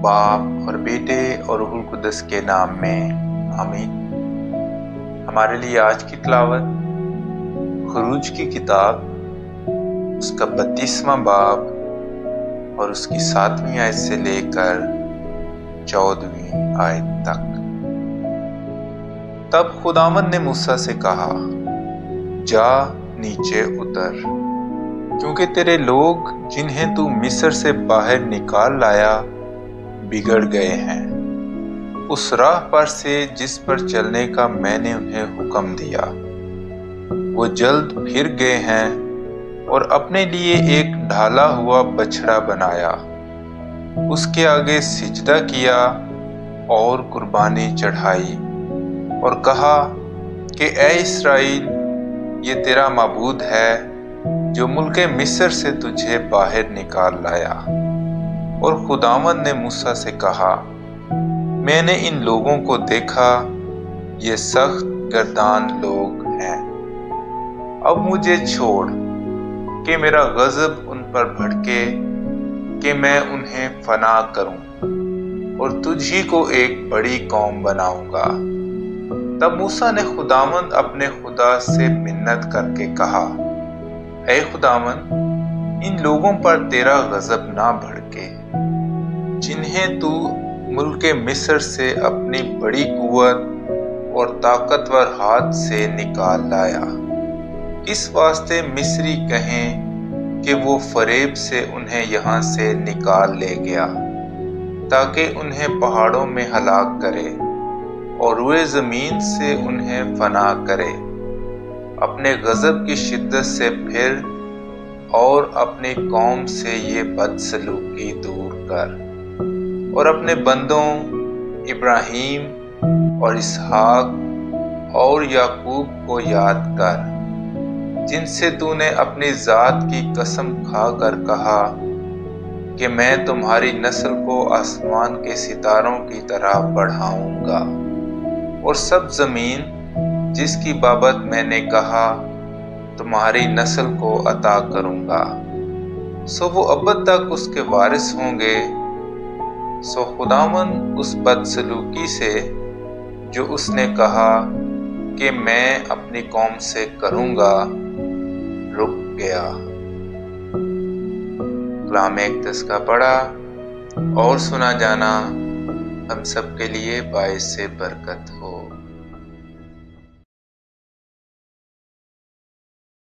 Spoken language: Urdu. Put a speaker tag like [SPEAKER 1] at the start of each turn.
[SPEAKER 1] باپ اور بیٹے اور روح القدس کے نام میں آمین۔ ہمارے لیے آج کی تلاوت خروج کی کتاب اس کا 32واں باب اور اس کی 7ویں آیت سے لے کر 14ویں آیت تک۔ تب خداوند نے موسیٰ سے کہا، جا نیچے اتر، کیونکہ تیرے لوگ جنہیں تو مصر سے باہر نکال لایا بگڑ گئے ہیں، اس راہ پر سے جس پر چلنے کا میں نے انہیں حکم دیا۔ وہ جلد پھر گئے ہیں اور اپنے لیے ایک ڈھالا ہوا بچھڑا بنایا، اس کے آگے سجدہ کیا اور قربانی چڑھائی اور کہا کہ اے اسرائیل، یہ تیرا معبود ہے جو ملک مصر سے تجھے باہر نکال لایا۔ اور خداوند نے موسیٰ سے کہا، میں نے ان لوگوں کو دیکھا، یہ سخت گردان لوگ ہیں۔ اب مجھے چھوڑ کہ میرا غضب ان پر بھڑکے کہ میں انہیں فنا کروں اور تجھ ہی کو ایک بڑی قوم بناؤں گا۔ تب موسیٰ نے خداوند اپنے خدا سے منت کر کے کہا، اے خداوند، ان لوگوں پر تیرا غضب نہ بھڑکے، جنہیں تو ملک مصر سے اپنی بڑی قوت اور طاقتور ہاتھ سے نکال لایا۔ اس واسطے مصری کہیں کہ وہ فریب سے انہیں یہاں سے نکال لے گیا، تاکہ انہیں پہاڑوں میں ہلاک کرے اور روئے زمین سے انہیں فنا کرے۔ اپنے غضب کی شدت سے پھر اور اپنی قوم سے یہ بدسلوکی دور کر، اور اپنے بندوں ابراہیم اور اسحاق اور یعقوب کو یاد کر، جن سے تو نے اپنی ذات کی قسم کھا کر کہا کہ میں تمہاری نسل کو آسمان کے ستاروں کی طرح بڑھاؤں گا، اور سب زمین جس کی بابت میں نے کہا تمہاری نسل کو عطا کروں گا، سو وہ ابد تک اس کے وارث ہوں گے۔ سو خداوند اس بدسلوکی سے جو اس نے کہا کہ میں اپنی قوم سے کروں گا رک گیا۔ کلام اقدس کا پڑھا اور سنا جانا ہم سب کے لیے باعث برکت ہو۔